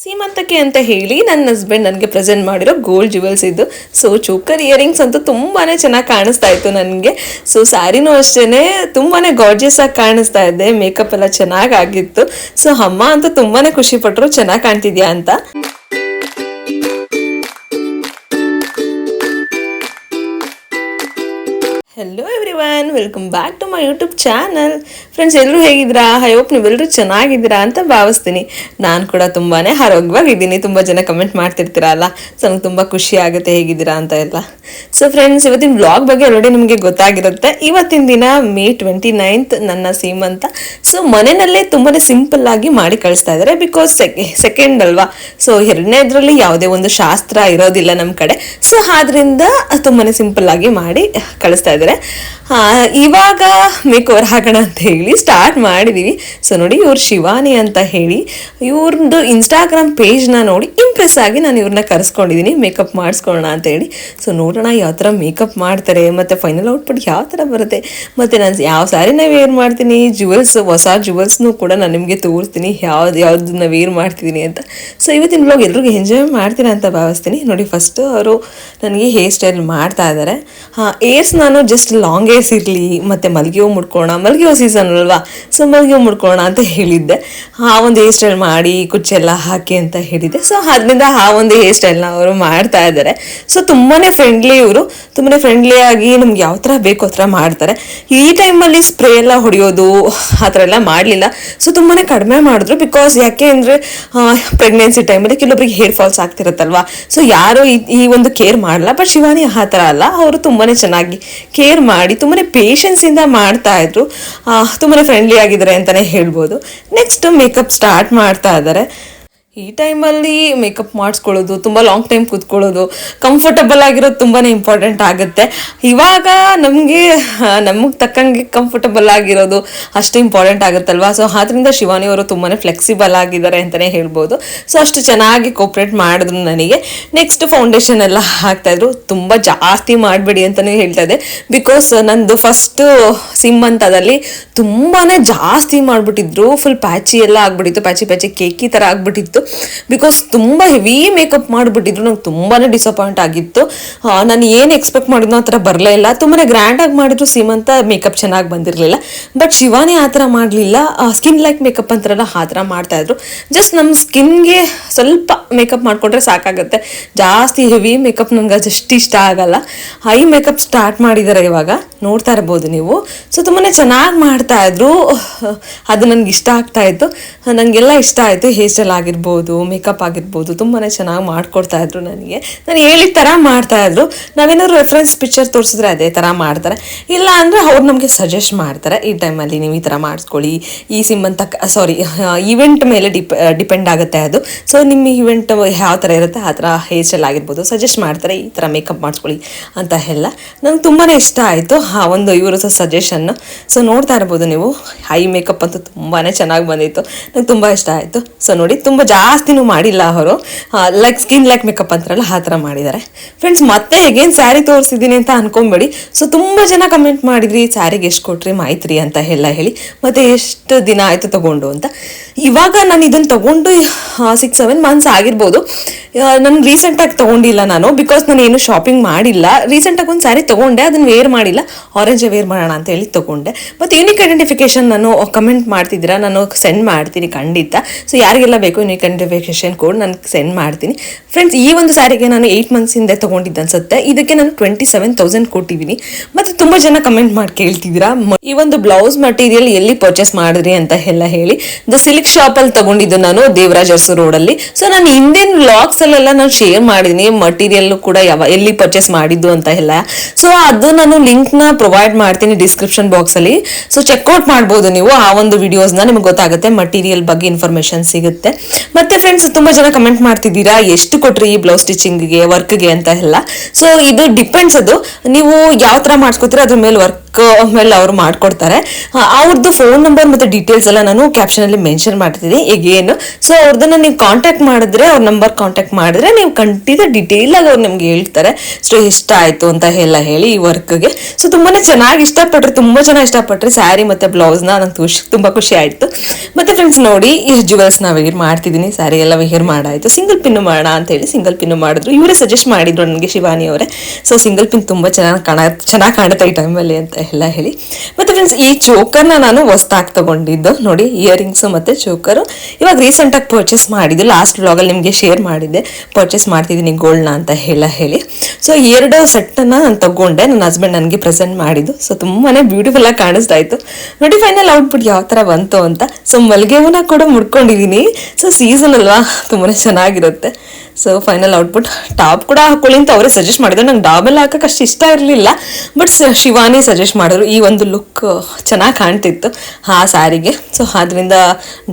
ಸೀಮಂತಕ್ಕೆ ಅಂತ ಹೇಳಿ ನನ್ನ ಹಸ್ಬೆಂಡ್ ನನಗೆ ಪ್ರೆಸೆಂಟ್ ಮಾಡಿರೋ ಗೋಲ್ಡ್ ಜ್ಯುವೆಲ್ಸ್ ಇದು. ಸೊ ಚೋಕರ್ ಇಯರಿಂಗ್ಸ್ ಅಂತೂ ತುಂಬಾ ಚೆನ್ನಾಗಿ ಕಾಣಿಸ್ತಾ ಇತ್ತು ನನಗೆ. ಸೊ ಸ್ಯಾರಿನೂ ಅಷ್ಟೇ ತುಂಬಾ ಗಾರ್ಜಿಯಸ್ ಆಗಿ ಕಾಣಿಸ್ತಾ ಇದೆ, ಮೇಕಪ್ ಎಲ್ಲ ಚೆನ್ನಾಗಿತ್ತು. ಸೊ ಅಮ್ಮ ಅಂತೂ ತುಂಬಾ ಖುಷಿ ಪಟ್ಟರು ಚೆನ್ನಾಗಿ ಕಾಣ್ತಿದ್ಯಾ ಅಂತ. Hello everyone, welcome back to my YouTube channel. Friends, ಎಲ್ಲರೂ ಹೇಗಿದ್ದೀರಾ? ಐ ಹೋಪ್ ನೀವೆಲ್ಲರೂ ಚೆನ್ನಾಗಿದ್ದೀರಾ ಅಂತ ಭಾವಿಸ್ತೀನಿ. ನಾನು ಕೂಡ ತುಂಬಾ ಆರೋಗ್ಯವಾಗಿದ್ದೀನಿ. ತುಂಬ ಜನ ಕಮೆಂಟ್ ಮಾಡ್ತಿರ್ತೀರಲ್ಲ, ಸೊ ನನಗೆ ತುಂಬ ಖುಷಿ ಆಗುತ್ತೆ ಹೇಗಿದ್ದೀರಾ ಅಂತ ಎಲ್ಲ. ಸೊ ಫ್ರೆಂಡ್ಸ್, ಇವತ್ತಿನ ವ್ಲಾಗ್ ಬಗ್ಗೆ ಆಲ್ರೆಡಿ ನಿಮಗೆ ಗೊತ್ತಾಗಿರುತ್ತೆ. ಇವತ್ತಿನ ದಿನ ಮೇ 29 ನನ್ನ ಸೀಮಂತ. ಸೊ ಮನೆಯಲ್ಲೇ ತುಂಬಾ ಸಿಂಪಲ್ ಆಗಿ ಮಾಡಿ ಕಳಿಸ್ತಾ ಇದ್ದಾರೆ, ಬಿಕಾಸ್ ಸೆಕೆಂಡ್ ಅಲ್ವಾ. ಸೊ ಎರಡನೇದ್ರಲ್ಲಿ ಯಾವುದೇ ಒಂದು ಶಾಸ್ತ್ರ ಇರೋದಿಲ್ಲ ನಮ್ಮ ಕಡೆ. ಸೊ ಆದ್ರಿಂದ ತುಂಬಾ ಸಿಂಪಲ್ ಆಗಿ ಮಾಡಿ ಕಳಿಸ್ತಾ ಇದ್ದಾರೆ. ಇವಾಗ ಮೇಕ್ ಓವರ್ ಹಾಕೋಣ ಅಂತ ಹೇಳಿ ಸ್ಟಾರ್ಟ್ ಮಾಡಿದೀವಿ. ಸೊ ನೋಡಿ, ಇವ್ರು ಶಿವಾನಿ ಅಂತ ಹೇಳಿ ಇವ್ರದ್ದು ಇನ್ಸ್ಟಾಗ್ರಾಮ್ ಪೇಜ್ನ ನೋಡಿ ಇಂಪ್ರೆಸ್ ಆಗಿ ನಾನು ಇವ್ರನ್ನ ಕರೆಸ್ಕೊಂಡಿದ್ದೀನಿ ಮೇಕಪ್ ಮಾಡಿಸ್ಕೊಳ್ಳೋಣ ಅಂತ ಹೇಳಿ. ಸೊ ನೋಡೋಣ ಯಾವ ಥರ ಮೇಕಪ್ ಮಾಡ್ತಾರೆ ಮತ್ತು ಫೈನಲ್ ಔಟ್ಪುಟ್ ಯಾವ ಥರ ಬರುತ್ತೆ, ಮತ್ತು ನಾನು ಯಾವ ಸ್ಯಾರಿನ ವೇರ್ ಮಾಡ್ತೀನಿ, ಜುವೆಲ್ಸ್, ಹೊಸ ಜುವೆಲ್ಸ್ನೂ ಕೂಡ ನಾನು ನಿಮಗೆ ತೋರಿಸ್ತೀನಿ ಯಾವುದನ್ನ ವೇರ್ ಮಾಡ್ತಿದ್ದೀನಿ ಅಂತ. ಸೊ ಇವತ್ತಿನ ಬ್ಲಾಗ್ ಎಲ್ರಿಗೂ ಎಂಜಾಯ್ ಮಾಡ್ತೀನಿ ಅಂತ ಭಾವಿಸ್ತೀನಿ. ನೋಡಿ, ಫಸ್ಟು ಅವರು ನನಗೆ ಹೇರ್ ಸ್ಟೈಲ್ ಮಾಡ್ತಾ ಇದ್ದಾರೆ. ಏರ್ಸ್ ನಾನು ಜಸ್ಟ್ ಲಾಂಗ್ ಏರ್ಸ್ ಇರಲಿ ಮತ್ತು ಮಲ್ಗೆ ಹೂ ಮುಡ್ಕೊಳ್ಳೋಣ, ಮಲ್ಗೆ ಹೂ ಸೀಸನ್ ಅಲ್ವಾ, ಸೊ ಮಲ್ಗೆ ಹೂ ಮುಡ್ಕೊಳ್ಳೋಣ ಅಂತ ಹೇಳಿದ್ದೆ. ಆ ಒಂದು ಹೇರ್ ಸ್ಟೈಲ್ ಮಾಡಿ ಕುಚ್ಚೆಲ್ಲ ಹಾಕಿ ಅಂತ ಹೇಳಿದ್ದೆ. ಸೊ ಅದರಿಂದ ಆ ಒಂದು ಹೇರ್ ಸ್ಟೈಲ್ನ ಅವರು ಮಾಡ್ತಾ ಇದ್ದಾರೆ. ಸೊ ತುಂಬಾ ಫ್ರೆಂಡ್ಲಿ, ಇವರು ತುಂಬಾ ಫ್ರೆಂಡ್ಲಿಯಾಗಿ ನಮ್ಗೆ ಯಾವ ಥರ ಬೇಕು ಆ ಥರ ಮಾಡ್ತಾರೆ. ಈ ಟೈಮಲ್ಲಿ ಸ್ಪ್ರೇ ಎಲ್ಲ ಹೊಡೆಯೋದು ಆ ಥರ ಎಲ್ಲ ಮಾಡಲಿಲ್ಲ. ಸೊ ತುಂಬಾ ಕಡಿಮೆ ಮಾಡಿದ್ರು, ಬಿಕಾಸ್ ಯಾಕೆ ಅಂದರೆ ಪ್ರೆಗ್ನೆನ್ಸಿ ಟೈಮಲ್ಲಿ ಕೆಲವೊಬ್ಬರಿಗೆ ಹೇರ್ ಫಾಲ್ಸ್ ಆಗ್ತಿರುತ್ತಲ್ವಾ. ಸೊ ಯಾರು ಈ ಒಂದು ಕೇರ್ ಮಾಡಲ್ಲ. ಬಟ್ ಶಿವಾನಿ ಆ ಥರ ಅಲ್ಲ, ಅವರು ತುಂಬಾ ಚೆನ್ನಾಗಿ ಕೇರ್ ಮಾಡಿ ತುಂಬಾ ಪೇಷನ್ಸಿಂದ ಮಾಡ್ತಾ ಇದ್ರು. ತುಂಬಾ ಫ್ರೆಂಡ್ಲಿ ಆಗಿದ್ದಾರೆ ಅಂತಲೇ ಹೇಳ್ಬೋದು. ನೆಕ್ಸ್ಟ್ ಮೇಕಪ್ ಸ್ಟಾರ್ಟ್ ಮಾಡ್ತಾ ಇದ್ದಾರೆ. ಈ ಟೈಮಲ್ಲಿ ಮೇಕಪ್ ಮಾಡಿಸ್ಕೊಳ್ಳೋದು, ತುಂಬ ಲಾಂಗ್ ಟೈಮ್ ಕೂತ್ಕೊಳ್ಳೋದು, ಕಂಫರ್ಟಬಲ್ ಆಗಿರೋದು ತುಂಬಾ ಇಂಪಾರ್ಟೆಂಟ್ ಆಗುತ್ತೆ. ಇವಾಗ ನಮಗೆ ತಕ್ಕಂಗೆ ಕಂಫರ್ಟಬಲ್ ಆಗಿರೋದು ಅಷ್ಟು ಇಂಪಾರ್ಟೆಂಟ್ ಆಗುತ್ತಲ್ವಾ. ಸೊ ಆದ್ದರಿಂದ ಶಿವಾನಿ ಅವರು ತುಂಬಾ ಫ್ಲೆಕ್ಸಿಬಲ್ ಆಗಿದ್ದಾರೆ ಅಂತಲೇ ಹೇಳ್ಬೋದು. ಸೊ ಅಷ್ಟು ಚೆನ್ನಾಗಿ ಕೋಪ್ರೇಟ್ ಮಾಡಿದ್ರು ನನಗೆ. ನೆಕ್ಸ್ಟ್ ಫೌಂಡೇಶನ್ ಎಲ್ಲ ಹಾಕ್ತಾಯಿದ್ರು. ತುಂಬ ಜಾಸ್ತಿ ಮಾಡಬೇಡಿ ಅಂತಲೇ ಹೇಳ್ತಾ ಇದ್ದೆ, ಬಿಕಾಸ್ ನಂದು ಫಸ್ಟು ಸೀಮಂತದಲ್ಲಿ ತುಂಬಾ ಜಾಸ್ತಿ ಮಾಡಿಬಿಟ್ಟಿದ್ರು. ಫುಲ್ ಪ್ಯಾಚಿ ಎಲ್ಲ ಆಗ್ಬಿಟ್ಟಿತ್ತು, ಪ್ಯಾಚಿ ಕೇಕಿ ಥರ ಆಗ್ಬಿಟ್ಟಿತ್ತು. ಬಿಕಾಸ್ ತುಂಬ ಹೆವಿ ಮೇಕಪ್ ಮಾಡಿಬಿಟ್ಟಿದ್ರು. ನಂಗೆ ತುಂಬಾ ಡಿಸಪಾಯಿಂಟ್ ಆಗಿತ್ತು. ನಾನು ಏನು ಎಕ್ಸ್ಪೆಕ್ಟ್ ಮಾಡಿದ್ನೋ ಆ ಥರ ಬರಲೇ ಇಲ್ಲ. ತುಂಬಾ ಗ್ರ್ಯಾಂಡಾಗಿ ಮಾಡಿದ್ರು ಸೀಮಂತ, ಮೇಕಪ್ ಚೆನ್ನಾಗಿ ಬಂದಿರಲಿಲ್ಲ. ಬಟ್ ಶಿವಾನಿ ಆ ಥರ ಮಾಡಲಿಲ್ಲ. ಸ್ಕಿನ್ ಲೈಕ್ ಮೇಕಪ್ ಅಂತಾರಲ್ಲ ಆ ಥರ ಮಾಡ್ತಾಯಿದ್ರು. ಜಸ್ಟ್ ನಮ್ಮ ಸ್ಕಿನ್ಗೆ ಸ್ವಲ್ಪ ಮೇಕಪ್ ಮಾಡಿಕೊಂಡ್ರೆ ಸಾಕಾಗುತ್ತೆ. ಜಾಸ್ತಿ ಹೆವಿ ಮೇಕಪ್ ನನಗೆ ಅಷ್ಟು ಇಷ್ಟ ಆಗಲ್ಲ. ಹೈ ಮೇಕಪ್ ಸ್ಟಾರ್ಟ್ ಮಾಡಿದ್ದಾರೆ ಇವಾಗ, ನೋಡ್ತಾ ಇರ್ಬೋದು ನೀವು. ಸೊ ತುಂಬಾ ಚೆನ್ನಾಗಿ ಮಾಡ್ತಾಯಿದ್ರು, ಅದು ನನಗೆ ಇಷ್ಟ ಆಗ್ತಾಯಿತ್ತು. ನನಗೆಲ್ಲ ಇಷ್ಟ ಆಯಿತು. ಹೇರ್ ಸ್ಟೈಲ್ ಆಗಿರ್ಬೋದು, ಮೇಕಪ್ ಆಗಿರ್ಬೋದು, ತುಂಬಾ ಚೆನ್ನಾಗಿ ಮಾಡ್ಕೊಡ್ತಾ ಇದ್ರು ನನಗೆ. ನಾನು ಹೇಳಿದ ಥರ ಮಾಡ್ತಾಯಿದ್ರು. ನಾವೇನಾದ್ರು ರೆಫರೆನ್ಸ್ ಪಿಕ್ಚರ್ ತೋರಿಸಿದ್ರೆ ಅದೇ ಥರ ಮಾಡ್ತಾರೆ. ಇಲ್ಲ ಅಂದರೆ ಅವ್ರು ನಮಗೆ ಸಜೆಸ್ಟ್ ಮಾಡ್ತಾರೆ, ಈ ಟೈಮಲ್ಲಿ ನೀವು ಈ ಥರ ಮಾಡಿಸ್ಕೊಳ್ಳಿ, ಈ ಸೀಮಂತ ಈವೆಂಟ್ ಮೇಲೆ ಡಿಪೆಂಡ್ ಆಗುತ್ತೆ ಅದು. ಸೊ ನಿಮ್ಮ ಈವೆಂಟ್ ಯಾವ ಥರ ಇರುತ್ತೆ ಆ ಥರ ಹೇರ್ ಸ್ಟೈಲ್ ಆಗಿರ್ಬೋದು ಸಜೆಸ್ಟ್ ಮಾಡ್ತಾರೆ, ಈ ಥರ ಮೇಕಪ್ ಮಾಡಿಸ್ಕೊಳ್ಳಿ ಅಂತ ಎಲ್ಲ. ನಂಗೆ ತುಂಬಾ ಇಷ್ಟ ಆಯಿತು ಆ ಒಂದು ಇವರು ಸಜೆಷನ್ನು. ಸೊ ನೋಡ್ತಾ ಇರ್ಬೋದು ನೀವು, ಹೈ ಮೇಕಪ್ ಅಂತೂ ತುಂಬಾ ಚೆನ್ನಾಗಿ ಬಂದಿತ್ತು. ನಂಗೆ ತುಂಬ ಇಷ್ಟ ಆಯಿತು. ಸೊ ನೋಡಿ, ತುಂಬ ಜಾಸ್ತಿನೂ ಮಾಡಿಲ್ಲ ಅವರು, ಲೈಕ್ ಸ್ಕಿನ್ ಲೈಕ್ ಮೇಕಪ್ ಅಂತಾರಲ್ಲ ಆ ಥರ ಮಾಡಿದ್ದಾರೆ. ಫ್ರೆಂಡ್ಸ್, ಮತ್ತೆ ಹೇಗೇನು ಸ್ಯಾರಿ ತೋರಿಸಿದ್ದೀನಿ ಅಂತ ಅನ್ಕೊಂಬೇಡಿ. ಸೊ ತುಂಬ ಜನ ಕಮೆಂಟ್ ಮಾಡಿದ್ರಿ, ಸ್ಯಾರಿಗೆ ಎಷ್ಟು ಕೊಟ್ರಿ ಮಾಯ್ತ್ರಿ ಅಂತ ಎಲ್ಲ ಹೇಳಿ, ಮತ್ತು ಎಷ್ಟು ದಿನ ಆಯಿತು ತೊಗೊಂಡು ಅಂತ. ಇವಾಗ ನಾನು ಇದನ್ನು ತೊಗೊಂಡು 6-7 ಮಂತ್ಸ್ ಆಗಿರ್ಬೋದು. ನಾನು ರೀಸೆಂಟಾಗಿ ತೊಗೊಂಡಿಲ್ಲ ನಾನು, ಬಿಕಾಸ್ ನಾನು ಏನು ಶಾಪಿಂಗ್ ಮಾಡಿಲ್ಲ. ರೀಸೆಂಟಾಗಿ ಒಂದು ಸ್ಯಾರಿ ತೊಗೊಂಡೆ, ಅದನ್ನು ವೇರ್ ಮಾಡಿಲ್ಲ, ಆರೆಂಜ್ ವೇರ್ ಮಾಡೋಣ ಅಂತ ಹೇಳಿ ತೊಗೊಂಡೆ. ಮತ್ತು ಯೂನಿಕ್ ಐಡೆಂಟಿಫಿಕೇಶನ್ ನಾನು ಕಮೆಂಟ್ ಮಾಡ್ತಿದ್ದೀರಾ, ನಾನು ಸೆಂಡ್ ಮಾಡ್ತೀನಿ ಖಂಡಿತ. ಸೊ ಯಾರಿಗೆಲ್ಲ ಬೇಕು ಯೂನಿಕ್ ಐಡೆಂಟಿಫಿಕೇಶನ್ ಕೋಡ್ ನಾನು ಸೆಂಡ್ ಮಾಡ್ತೀನಿ. ಫ್ರೆಂಡ್ಸ್, ಈ ಒಂದು ಸ್ಯಾರಿಗೆ ನಾನು 8 ಮಂತ್ಸ್ ಹಿಂದೆ ತೊಗೊಂಡಿದ್ದೆ ಅನ್ಸುತ್ತೆ. ಇದಕ್ಕೆ ನಾನು 27,000 ಕೊಟ್ಟಿದ್ದೀನಿ. ಮತ್ತು ತುಂಬ ಜನ ಕಮೆಂಟ್ ಮಾಡಿ ಕೇಳ್ತಿದ್ದೀರಾ, ಈ ಒಂದು ಬ್ಲೌಸ್ ಮಟೀರಿಯಲ್ ಎಲ್ಲಿ ಪರ್ಚೇಸ್ ಮಾಡಿದ್ರಿ ಅಂತ ಎಲ್ಲ ಹೇಳಿ. ದ ಸಿಲ್ಕ್ ಶಾಪಲ್ಲಿ ತೊಗೊಂಡಿದ್ದು ನಾನು, ದೇವರಾಜ್ ಅರಸು ರೋಡಲ್ಲಿ. ಸೊ ನಾನು ಹಿಂದಿನ ವ್ಲಾಗ್ಸಲ್ಲೆಲ್ಲ ನಾನು ಶೇರ್ ಮಾಡಿದ್ದೀನಿ ಮಟೀರಿಯಲ್ ಕೂಡ ಎಲ್ಲಿ ಪರ್ಚೇಸ್ ಮಾಡಿದ್ದು ಅಂತ ಎಲ್ಲ. ಸೊ ಅದು ನಾನು ಲಿಂಕ್ನ ಪ್ರೊವೈಡ್ ಮಾಡ್ತೀನಿ ಡಿಸ್ಕ್ರಿಪ್ಷನ್ ಬಾಕ್ಸಲ್ಲಿ. ಸೊ ಚೆಕ್ಔಟ್ ಮಾಡ್ಬೋದು ನೀವು ಆ ಒಂದು ವಿಡಿಯೋಸ್ನ, ನಿಮ್ಗೆ ಗೊತ್ತಾಗುತ್ತೆ ಮಟೀರಿಯಲ್ ಬಗ್ಗೆ ಇನ್ಫಾರ್ಮೇಶನ್ ಸಿಗುತ್ತೆ. ಮತ್ತೆ ಫ್ರೆಂಡ್ಸ್, ತುಂಬಾ ಜನ ಕಮೆಂಟ್ ಮಾಡ್ತಿದ್ದೀರಾ, ಎಷ್ಟು ಕೊಟ್ರಿ ಈ ಬ್ಲೌಸ್ ಸ್ಟಿಚಿಂಗ್ಗೆ, ವರ್ಕ್ಗೆ ಅಂತ ಎಲ್ಲ. ಸೊ ಇದು ಡಿಪೆಂಡ್ಸ್, ಅದು ನೀವು ಯಾವ ಥರ ಮಾಡಿಸ್ಕೊತೀರ ಅದ್ರ ಮೇಲೆ ವರ್ಕ್ ಮೇಲೆ ಅವರು ಮಾಡ್ಕೊಡ್ತಾರೆ. ಅವ್ರದ್ದು ಫೋನ್ ನಂಬರ್ ಮತ್ತು ಡೀಟೇಲ್ಸ್ ಎಲ್ಲ ನಾನು ಕ್ಯಾಪ್ಷನಲ್ಲಿ ಮೆನ್ಷನ್ ಮಾಡ್ತಿದ್ದೀನಿ ಈಗೇನು. ಸೊ ಅವ್ರದ್ದನ್ನು ನೀವು ಕಾಂಟ್ಯಾಕ್ಟ್ ಮಾಡಿದ್ರೆ, ಅವ್ರ ನಂಬರ್ ಕಾಂಟ್ಯಾಕ್ಟ್ ಮಾಡಿದ್ರೆ ನೀವು ಖಂಡಿತ ಡೀಟೇಲಾಗಿ ಅವ್ರು ನಿಮ್ಗೆ ಹೇಳ್ತಾರೆ ಸೊ ಎಷ್ಟಾಯಿತು ಅಂತ ಎಲ್ಲ ಹೇಳಿ ಈ ವರ್ಕ್ಗೆ. ಸೊ ತುಂಬಾ ಚೆನ್ನಾಗಿ ಇಷ್ಟಪಟ್ಟರೆ, ತುಂಬ ಚೆನ್ನಾಗಿ ಇಷ್ಟಪಟ್ಟರೆ ಸ್ಯಾರಿ ಮತ್ತು ಬ್ಲೌಸ್ನ. ನಂಗೆ ತುಂಬ ಖುಷಿ ಆಯಿತು. ಮತ್ತು ಫ್ರೆಂಡ್ಸ್ ನೋಡಿ, ಈ ಜುವೆಲ್ಸ್ನ ವೇರ್ ಮಾಡ್ತಿದ್ದೀನಿ. ಸ್ಯಾರಿ ಎಲ್ಲ ವೇರ್ ಮಾಡಾಯಿತು. ಸಿಂಗಲ್ ಪಿನ್ನು ಮಾಡೋಣ ಅಂತೇಳಿ ಸಿಂಗಲ್ ಪಿನ್ನು ಮಾಡಿದ್ರು. ಇವರೇ ಸಜೆಸ್ಟ್ ಮಾಡಿದ್ರು ನನಗೆ, ಶಿವಾನಿ ಅವರೇ. ಸೊ ಸಿಂಗಲ್ ಪಿನ್ ತುಂಬ ಚೆನ್ನಾಗಿ ಕಾಣುತ್ತೆ ಈ ಟೈಮಲ್ಲಿ ಅಂತ ಎಲ್ಲ ಹೇಳಿ. ಮತ್ತು ಫ್ರೆಂಡ್ಸ್, ಈ ಚೋಕರ್ನ ನಾನು ಹೊಸ್ದಾಗಿ ತೊಗೊಂಡಿದ್ದು ನೋಡಿ, ಇಯರಿಂಗ್ಸು ಮತ್ತು ಚೋಕರು ಇವಾಗ ರೀಸೆಂಟಾಗಿ ಪರ್ಚೇಸ್ ಮಾಡಿದ್ದು. ಲಾಸ್ಟ್ ವ್ಲಾಗಲ್ಲಿ ನಿಮಗೆ ಶೇರ್ ಮಾಡಿದ್ದೆ, ಪರ್ಚೇಸ್ ಮಾಡ್ತಿದ್ದೀನಿ ಗೋಲ್ಡ್ನ ಅಂತ ಹೇಳಿ. ಸೊ 2 ಸೆಟ್ಟನ್ನು ನಾನು ತಗೊಂಡೆ, ನನ್ನ ಹಸ್ಬೆಂಡ್ ನನಗೆ ಪ್ರೆಸೆಂಟ್ ಮಾಡಿದ್ದು. ಸೊ ತುಂಬಾ ಬ್ಯೂಟಿಫುಲ್ ಆಗಿ ಕಾಣಿಸ್ತಾ ಇತ್ತು ನೋಡಿ. ಫೈನಲ್ ಔಟ್ಪುಟ್ ಯಾವ ಥರ ಬಂತು ಅಂತ. ಸೊ ಮಲ್ಲಿಗೆ ಹೂವನ್ನ ಕೂಡ ಮುಡ್ಕೊಂಡಿದ್ದೀನಿ. ಸೊ ಸೀಸನ್ ಅಲ್ವಾ, ತುಂಬಾ ಚೆನ್ನಾಗಿರುತ್ತೆ. So final output. ಟಾಪ್ ಕೂಡ ಹಾಕೊಳ್ಳಿ ಅಂತ ಅವರೇ ಸಜೆಸ್ಟ್ ಮಾಡಿದ್ರು. ನಂಗೆ ಡಾಬೆಲ್ಲ ಹಾಕಕ್ಕೆ ಅಷ್ಟು ಇಷ್ಟ ಇರಲಿಲ್ಲ, ಬಟ್ ಶಿವಾನಿ ಸಜೆಸ್ಟ್ ಮಾಡಿದ್ರು. ಈ ಒಂದು ಲುಕ್ ಚೆನ್ನಾಗಿ ಕಾಣ್ತಿತ್ತು ಆ ಸ್ಯಾರಿಗೆ. ಸೊ ಅದರಿಂದ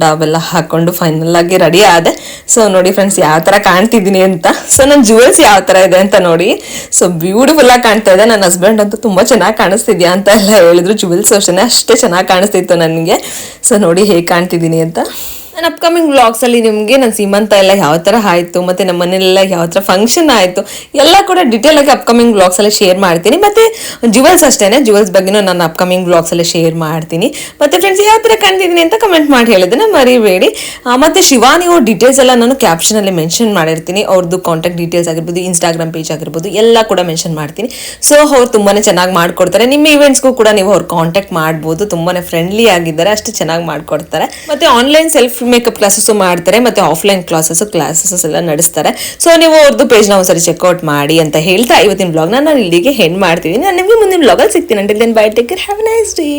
ಡಾಬೆಲ್ಲ ಹಾಕ್ಕೊಂಡು ಫೈನಲ್ ಆಗಿ ರೆಡಿ ಆದೆ. ಸೊ ನೋಡಿ ಫ್ರೆಂಡ್ಸ್, ಯಾವ ಥರ ಕಾಣ್ತಿದ್ದೀನಿ ಅಂತ. ಸೊ ನನ್ನ ಜುವೆಲ್ಸ್ ಯಾವ ಥರ ಇದೆ ಅಂತ ನೋಡಿ. ಸೊ ಬ್ಯೂಟಿಫುಲ್ ಆಗಿ ಕಾಣ್ತಾ ಇದೆ. ನನ್ನ ಹಸ್ಬೆಂಡ್ ಅಂತೂ ತುಂಬ ಚೆನ್ನಾಗಿ ಕಾಣಿಸ್ತಿದ್ಯಾ ಅಂತ ಎಲ್ಲ ಹೇಳಿದ್ರು. ಜುವೆಲ್ಸ್ ಅಷ್ಟೇ ಚೆನ್ನಾಗಿ ಕಾಣಿಸ್ತಿತ್ತು ನನಗೆ. ಸೊ ನೋಡಿ ಹೇಗೆ ಕಾಣ್ತಿದ್ದೀನಿ ಅಂತ. ನನ್ನ ಅಪ್ಕಮಿಂಗ್ ವ್ಲಾಗ್ಸಲ್ಲಿ ನಿಮಗೆ ನನ್ನ ಸೀಮಂತ ಎಲ್ಲ ಯಾವ ಥರ ಆಯಿತು, ಮತ್ತು ನಮ್ಮ ಮನೆಯಲ್ಲೆಲ್ಲ ಯಾವ ಥರ ಫಂಕ್ಷನ್ ಆಯಿತು ಎಲ್ಲ ಕೂಡ ಡೀಟೇಲಾಗಿ ಅಪ್ಕಮಿಂಗ್ ವ್ಲಾಗ್ಸಲ್ಲಿ ಶೇರ್ ಮಾಡ್ತೀನಿ. ಮತ್ತು ಜುವೆಲ್ಸ್ ಅಷ್ಟೇ, ಜುವೆಲ್ಸ್ ಬಗ್ಗೆನೂ ನಾನು ಅಪ್ಕಮಿಂಗ್ ವ್ಲಾಗ್ಸಲ್ಲಿ ಶೇರ್ ಮಾಡ್ತೀನಿ. ಮತ್ತು ಫ್ರೆಂಡ್ಸ್, ಯಾವ ಥರ ಕಾಣ್ತಿದ್ದೀನಿ ಅಂತ ಕಮೆಂಟ್ ಮಾಡಿ ಹೇಳಿದ್ದನ್ನು ಮರಿಬೇಡಿ. ಮತ್ತು ಶಿವಾನಿ ಅವ್ರ ಡೀಟೇಲ್ಸ್ ಎಲ್ಲ ನಾನು ಕ್ಯಾಪ್ಷನಲ್ಲಿ ಮೆನ್ಷನ್ ಮಾಡಿರ್ತೀನಿ. ಅವ್ರದ್ದು ಕಾಂಟ್ಯಾಕ್ಟ್ ಡೀಟೇಲ್ಸ್ ಆಗಿರ್ಬೋದು, ಇನ್ಸ್ಟಾಗ್ರಾಮ್ ಪೇಜ್ ಆಗಿರ್ಬೋದು, ಎಲ್ಲ ಕೂಡ ಮೆನ್ಷನ್ ಮಾಡ್ತೀನಿ. ಸೊ ಅವ್ರು ತುಂಬಾ ಚೆನ್ನಾಗಿ ಮಾಡಿಕೊಡ್ತಾರೆ. ನಿಮ್ಮ ಈವೆಂಟ್ಸ್ಗೂ ಕೂಡ ನೀವು ಅವ್ರು ಕಾಂಟ್ಯಾಕ್ಟ್ ಮಾಡ್ಬೋದು. ತುಂಬಾ ಫ್ರೆಂಡ್ಲಿ ಆಗಿದ್ದಾರೆ, ಅಷ್ಟು ಚೆನ್ನಾಗಿ ಮಾಡಿಕೊಡ್ತಾರೆ. ಮತ್ತು ಆನ್ಲೈನ್ ಸೆಲ್ಫ್ ಮೇಕಪ್ ಕ್ಲಾಸಸ್ ಮಾಡ್ತಾರೆ, ಮತ್ತೆ ಆಫ್ಲೈನ್ ಕ್ಲಾಸಸ್ ಎಲ್ಲ ನಡೆಸ್ತಾರೆ. ಸೊ ನೀವು ಅವ್ರದ್ದು ಪೇಜ್ನ ಒಂದ್ಸರಿ ಚೆಕ್ಔಟ್ ಮಾಡಿ ಅಂತ ಹೇಳ್ತಾ ಇವತ್ತಿನ ಬ್ಲಾಗ್ನ ನಾನು ಇಲ್ಲಿಗೆ ಹೆಂಡ್ ಮಾಡ್ತಿದ್ದೀನಿ. ನಾನು ನಿಮಗೆ ಮುಂದಿನ ಬ್ಲಾಗಲ್ಲಿ ಸಿಗ್ತೀನಿ. Until then bye, take care, have a nice day.